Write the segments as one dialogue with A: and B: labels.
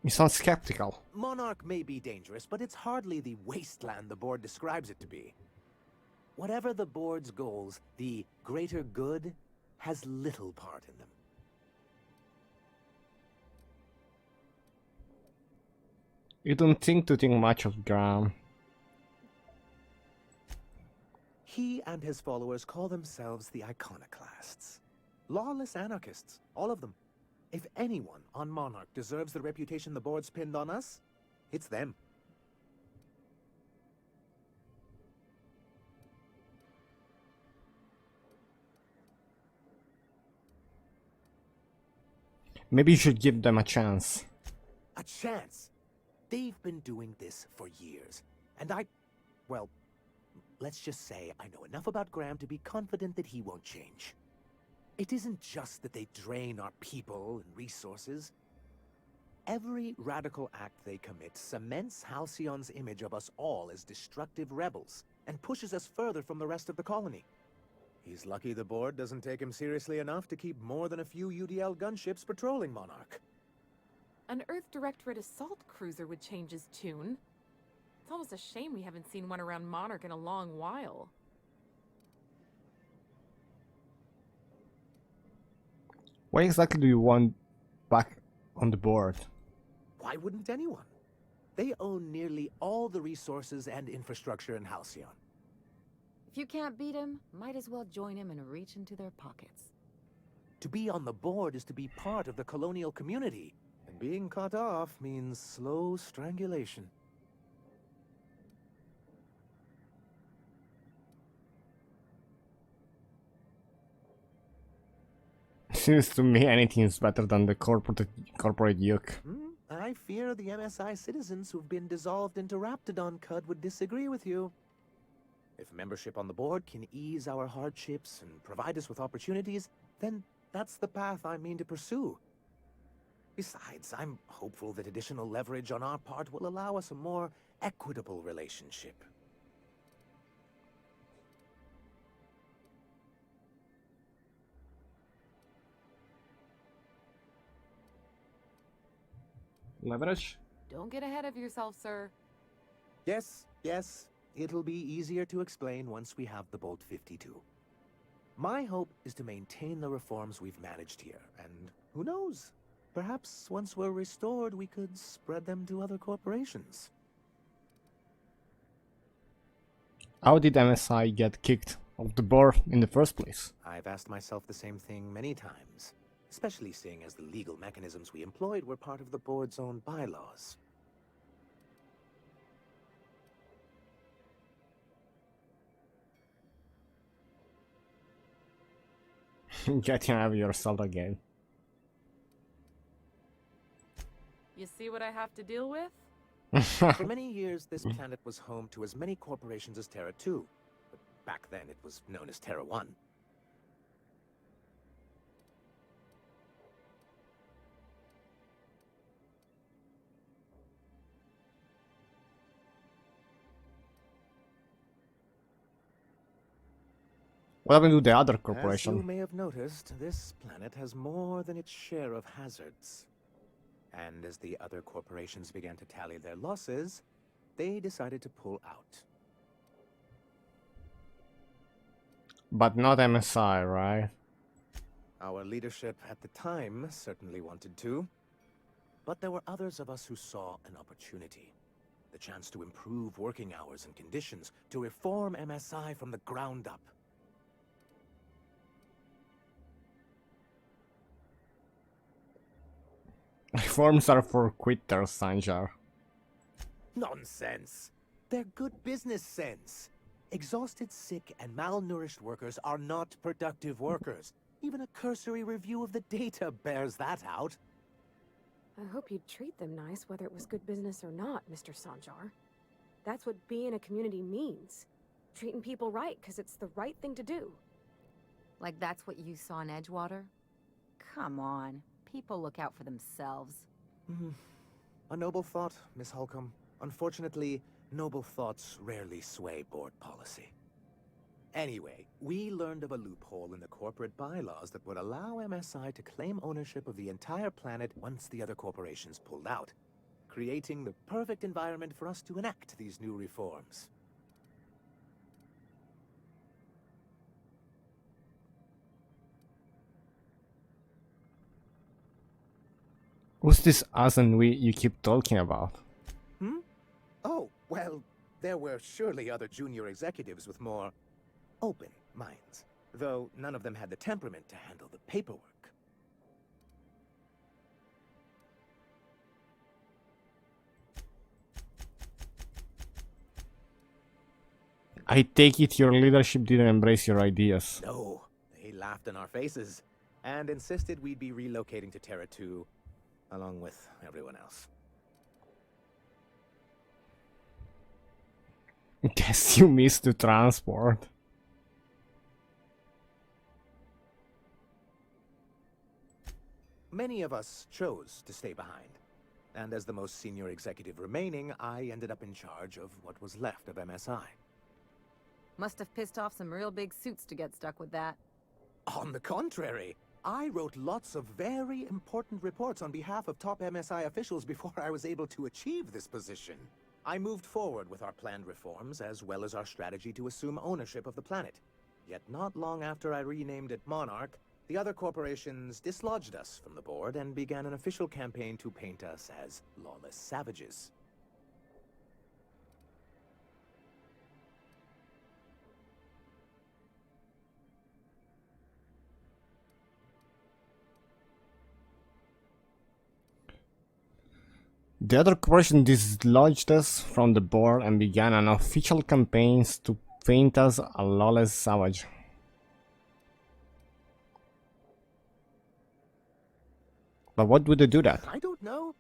A: You sound skeptical.
B: Monarch may be dangerous, but it's hardly the wasteland the board describes it to be. Whatever the board's goals, the greater good has little part in them.
A: You don't think to think much of Graham.
B: He and his followers call themselves the Iconoclasts. Lawless anarchists, all of them. If anyone on Monarch deserves the reputation the board's pinned on us, it's them.
A: Maybe you should give them a chance.
B: A chance? They've been doing this for years. And well, let's just say I know enough about Graham to be confident that he won't change. It isn't just that they drain our people and resources. Every radical act they commit cements Halcyon's image of us all as destructive rebels and pushes us further from the rest of the colony. He's lucky the board doesn't take him seriously enough to keep more than a few UDL gunships patrolling Monarch.
C: An Earth Directorate assault cruiser would change his tune. It's almost a shame we haven't seen one around Monarch in a long while.
A: Why exactly do you want back on the board?
B: Why wouldn't anyone? They own nearly all the resources and infrastructure in Halcyon.
D: If you can't beat him, might as well join him and reach into their pockets.
B: To be on the board is to be part of the colonial community, and being cut off means slow strangulation.
A: Seems to me anything is better than the corporate yuck.
B: I fear the MSI citizens who've been dissolved into Raptidon Cud would disagree with you. If membership on the board can ease our hardships and provide us with opportunities, then that's the path I mean to pursue. Besides, I'm hopeful that additional leverage on our part will allow us a more equitable relationship.
A: Leverage?
C: Don't get ahead of yourself, sir.
B: Yes. It'll be easier to explain once we have the Bolt 52. My hope is to maintain the reforms we've managed here, and who knows? Perhaps once we're restored, we could spread them to other corporations.
A: How did MSI get kicked off the board in the first place?
B: I've asked myself the same thing many times, especially seeing as the legal mechanisms we employed were part of the board's own bylaws.
A: Getting out of yourself again.
C: You see what I have to deal with?
B: For many years, this planet was home to as many corporations as Terra 2. But back then, it was known as Terra 1.
A: What happened to the other
B: As
A: corporation?
B: you may have noticed, this planet has more than its share of hazards. And as the other corporations began to tally their losses, they decided to pull out.
A: But not MSI, right?
B: Our leadership at the time certainly wanted to. But there were others of us who saw an opportunity. The chance to improve working hours and conditions, to reform MSI from the ground up.
A: Reforms are for quitters, Sanjar.
B: Nonsense! They're good business sense. Exhausted, sick, and malnourished workers are not productive workers. Even a cursory review of the data bears that out.
E: I hope you'd treat them nice, whether it was good business or not, Mr. Sanjar. That's what being a community means. Treating people right, because it's the right thing to do.
D: Like that's what you saw in Edgewater? Come on. People look out for themselves.
B: A noble thought, Miss Holcomb. Unfortunately, noble thoughts rarely sway board policy. Anyway, we learned of a loophole in the corporate bylaws that would allow MSI to claim ownership of the entire planet once the other corporations pulled out. creating the perfect environment for us to enact these new reforms.
A: Who's this us and we you keep talking about?
B: Hmm? Oh, well, there were surely other junior executives with more open minds, though none of them had the temperament to handle the paperwork.
A: I take it your leadership didn't embrace your ideas.
B: No, they laughed in our faces and insisted we'd be relocating to Terra 2 along with everyone else.
A: Guess you missed the transport.
B: Many of us chose to stay behind, and as the most senior executive remaining, I ended up in charge of what was left of MSI.
D: Must have pissed off some real big suits to get stuck with that.
B: On the contrary, I wrote lots of very important reports on behalf of top MSI officials before I was able to achieve this position. I moved forward with our planned reforms as well as our strategy to assume ownership of the planet. Yet not long after I renamed it Monarch, the other corporations dislodged us from the board and began an official campaign to paint us as lawless savages.
A: The other corporation dislodged us from the board and began an official campaign to paint us a lawless savage. But what would they do that?
B: I don't know.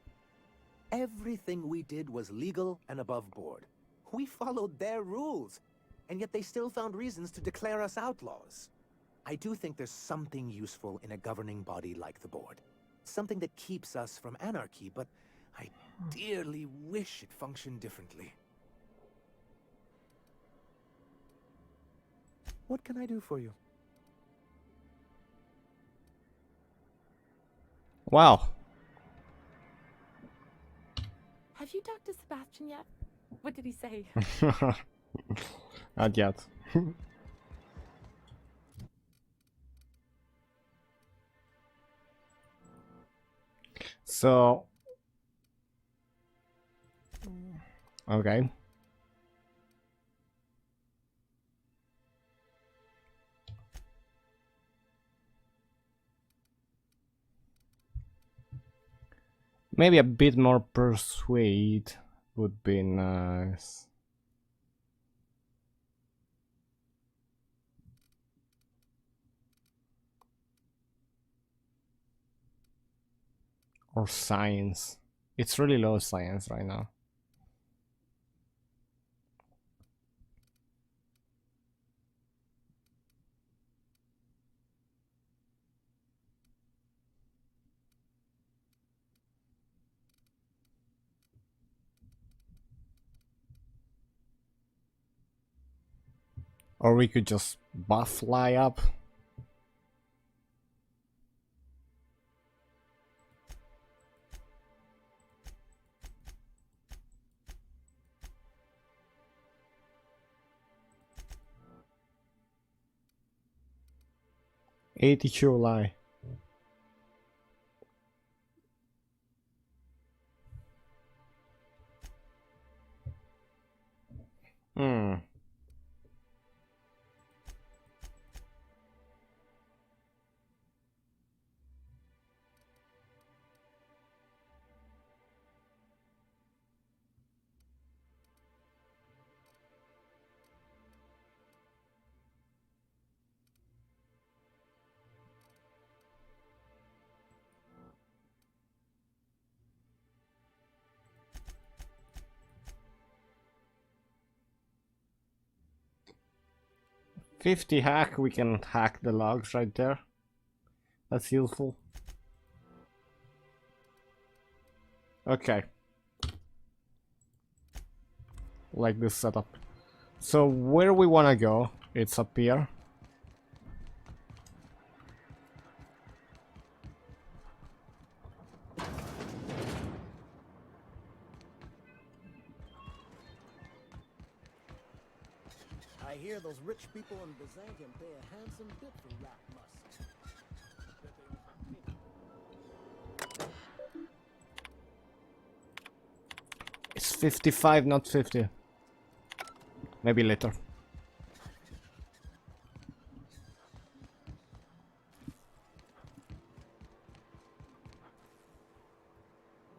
B: Everything we did was legal and above board. We followed their rules, and yet they still found reasons to declare us outlaws. I do think there's something useful in a governing body like the board. Something that keeps us from anarchy, but I dearly wish it functioned differently. What can I do for you?
A: Wow.
C: Have you talked to Sebastian yet? What did he say?
A: Not yet. So... Okay. Maybe a bit more persuade would be nice. Or science. It's really low science right now. Or we could just buff fly up. July. Hmm. $50 hack, we can hack the logs right there. That's useful. Okay. Like this setup. So where we wanna go, it's up here.
F: I hear those rich people in Byzantium pay a handsome bit for rat musk.
A: It's 55, not 50. Maybe later.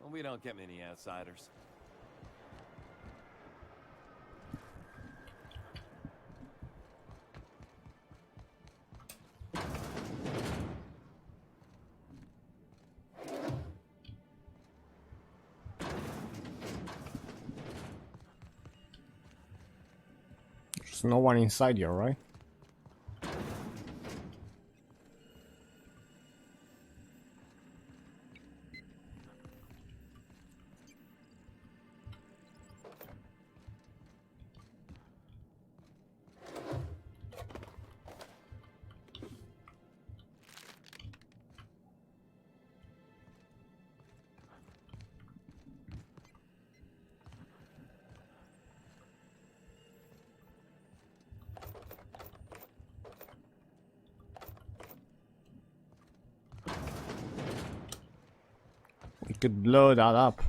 G: Well, we don't get many outsiders.
A: There's no one inside here, right? We could blow that up.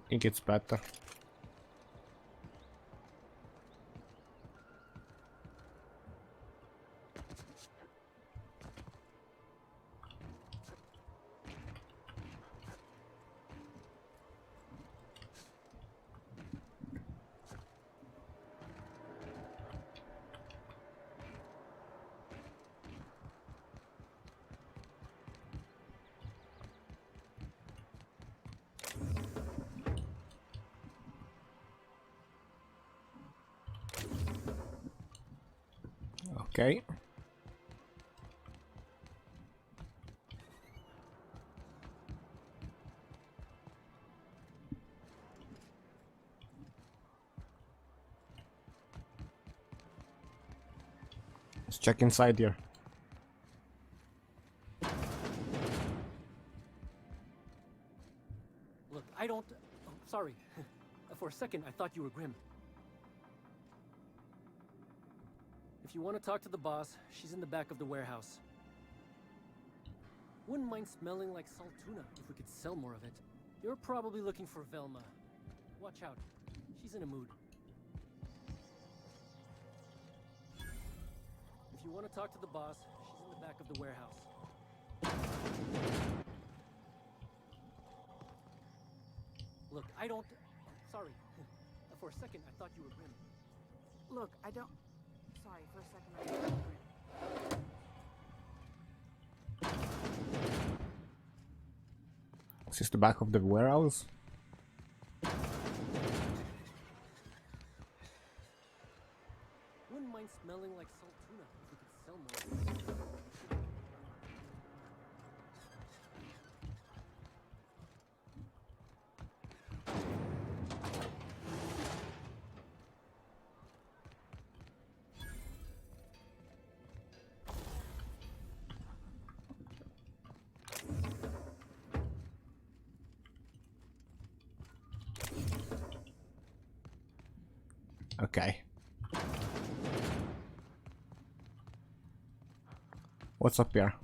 A: I think it's better. Okay. Let's check inside here.
H: Look, I don't... Oh, sorry. For a second, I thought you were Grim. If you want to talk to the boss, she's in the back of the warehouse. Wouldn't mind smelling like salt tuna if we could sell more of it. You're probably looking for Velma. Watch out. She's in a mood. If you want to talk to the boss, she's in the back of the warehouse. Look, I don't... Sorry. For a second, I thought you were Grim.
D: Look, I don't... Sorry, for a second I thought you were Grim.
A: Is this the back of the warehouse?
H: Wouldn't mind smelling like salt tuna if we could sell more.
A: Okay. What's up here?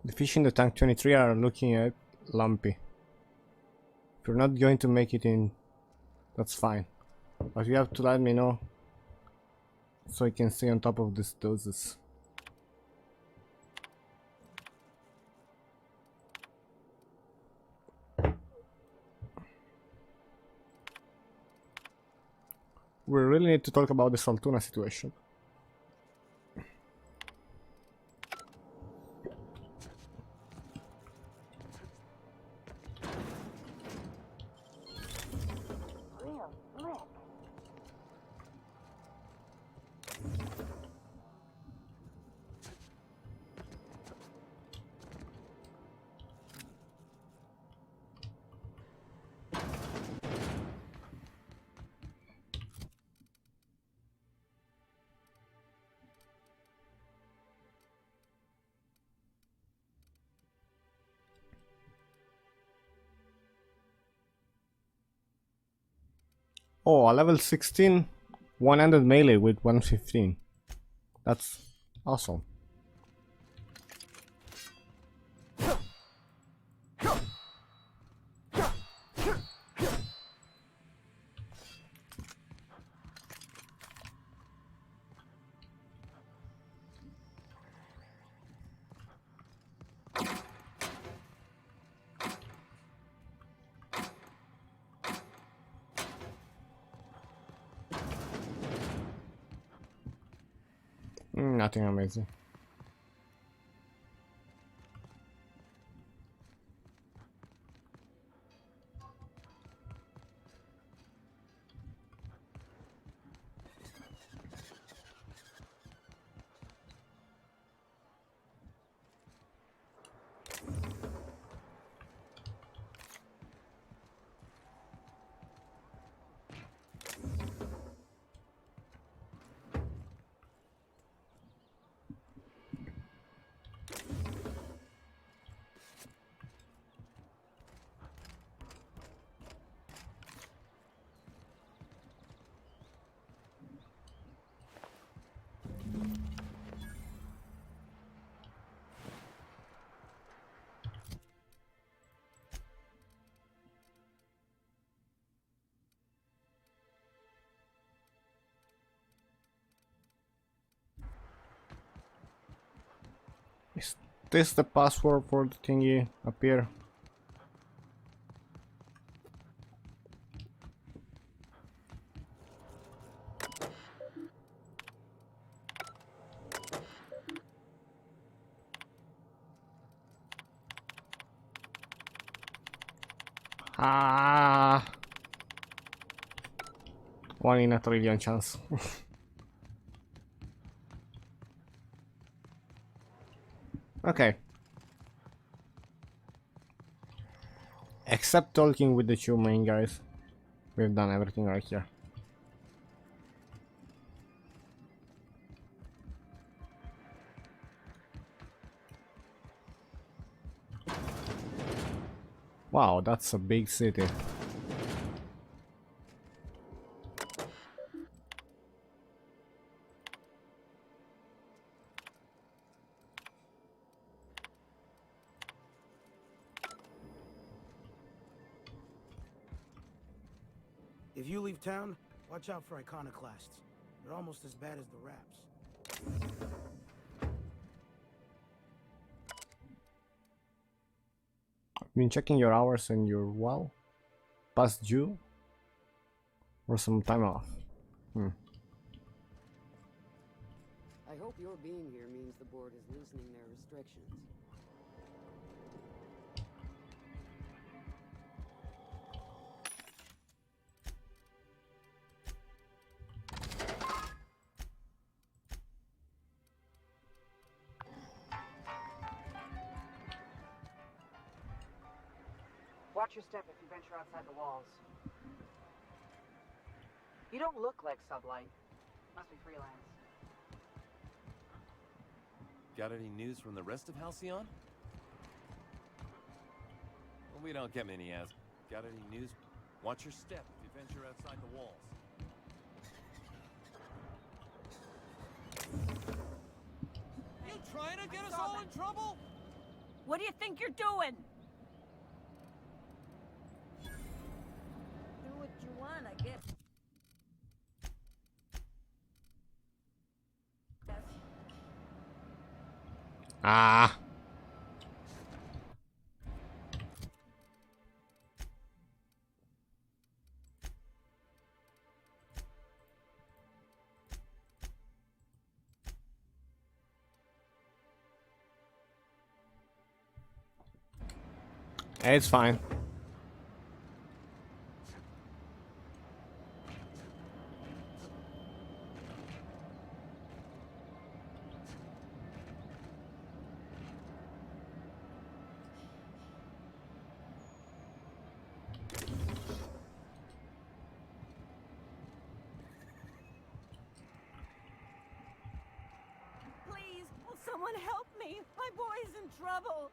A: The fish in the tank 23 are looking at lumpy. If you're not going to make it in, that's fine. But you have to let me know so I can stay on top of these doses. We really need to talk about the Saltuna situation. Oh, a level 16 one-handed melee with 115. That's awesome. Nothing amazing. Is this the password for the thingy up here? Ah, 1 in a trillion chance. Okay. Except talking with the two main guys, we've done everything right here. Wow, that's a big city.
F: If you leave town, watch out for iconoclasts. They're almost as bad as the raps.
A: I've been checking your hours and you're well past due or some time off.
I: I hope your being here means the board is loosening their restrictions.
J: Watch your step if you venture outside the walls. You don't look like Sublight. Must be freelance.
G: Got any news from the rest of Halcyon? Well, we don't get many as. Got any news? Watch your step if you venture outside the walls.
H: You trying to get us all in trouble?
D: What do you think you're doing? Do what you want, I guess.
A: Ah. It's fine.
D: Please, will someone help me? My boy's in trouble.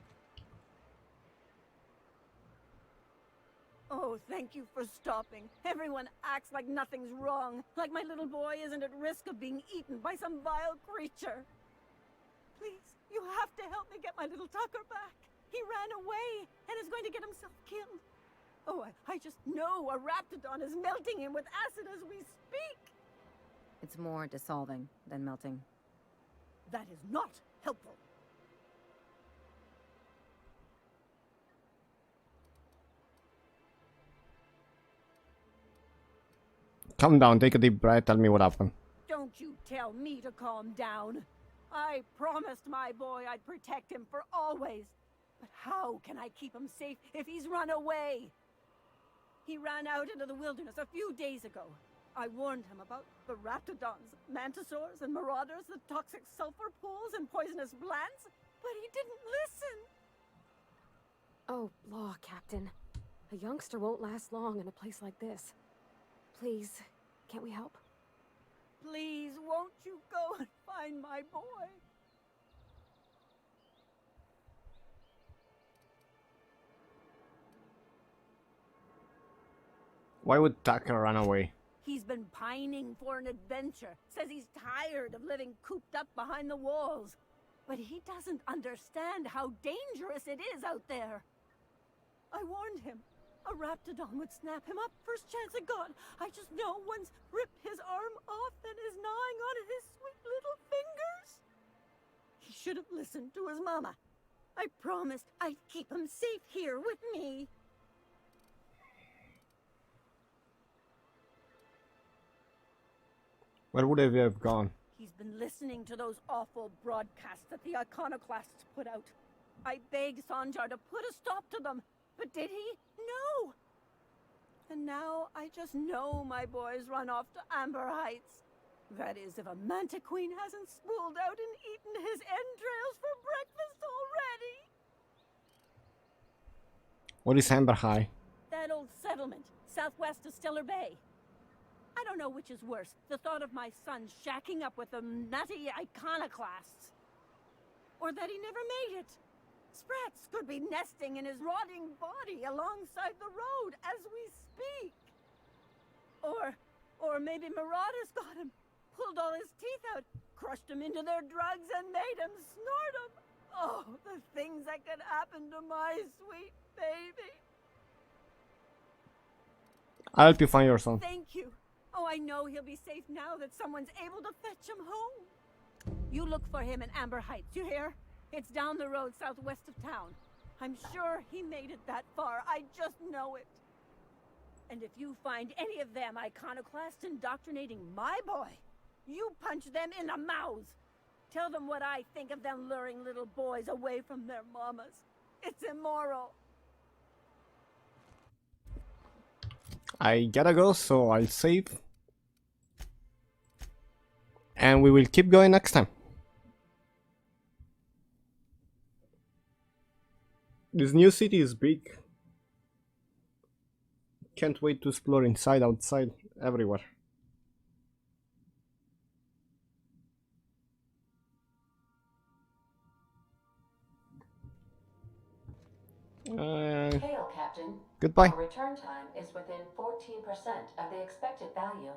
D: Oh, thank you for stopping. Everyone acts like nothing's wrong, like my little boy isn't at risk of being eaten by some vile creature. Please, you have to help me get my little Tucker back. He ran away and is going to get himself killed. Oh, I just know a Raptidon is melting him with acid as we speak.
K: It's more dissolving than melting.
D: That is not helpful.
A: Calm down, take a deep breath, tell me what happened.
D: Don't you tell me to calm down. I promised my boy I'd protect him for always. But how can I keep him safe if he's run away? He ran out into the wilderness a few days ago. I warned him about the Raptidons, Mantisaurs, and Marauders, the toxic sulfur pools and poisonous glands, but he didn't listen.
E: Oh, law, Captain. A youngster won't last long in a place like this. Please, can't we help?
D: Please, won't you go and find my boy?
A: Why would Tucker run away?
D: He's been pining for an adventure. Says he's tired of living cooped up behind the walls. But he doesn't understand how dangerous it is out there. I warned him. A Raptidon would snap him up first chance it got. I just know one's ripped his arm off and is gnawing on his sweet little fingers. He should have listened to his mama. I promised I'd keep him safe here with me.
A: Where would he have gone?
D: He's been listening to those awful broadcasts that the iconoclasts put out. I begged Sanjar to put a stop to them, but did he? No! And now I just know my boy's run off to Amber Heights. That is, if a Manta Queen hasn't spooled out and eaten his entrails for breakfast already.
A: What is Amber High?
D: That old settlement, southwest of Stellar Bay. I don't know which is worse, the thought of my son shacking up with them nutty iconoclasts, or that he never made it. Sprats could be nesting in his rotting body alongside the road as we speak. Or maybe Marauders got him, pulled all his teeth out, crushed him into their drugs and made him snort them. Oh, the things that could happen to my sweet baby.
A: I'll help you find your son.
D: Thank you. Oh, I know he'll be safe now that someone's able to fetch him home. You look for him in Amber Heights, you hear? It's down the road southwest of town. I'm sure he made it that far. I just know it. And if you find any of them iconoclasts indoctrinating my boy, you punch them in the mouths. Tell them what I think of them luring little boys away from their mamas. It's immoral.
A: I gotta go, so I'll save. And we will keep going next time. This new city is big. Can't wait to explore inside, outside, everywhere.
L: Hail, Captain.
A: Goodbye.
L: Our return time is within 14% of the expected value.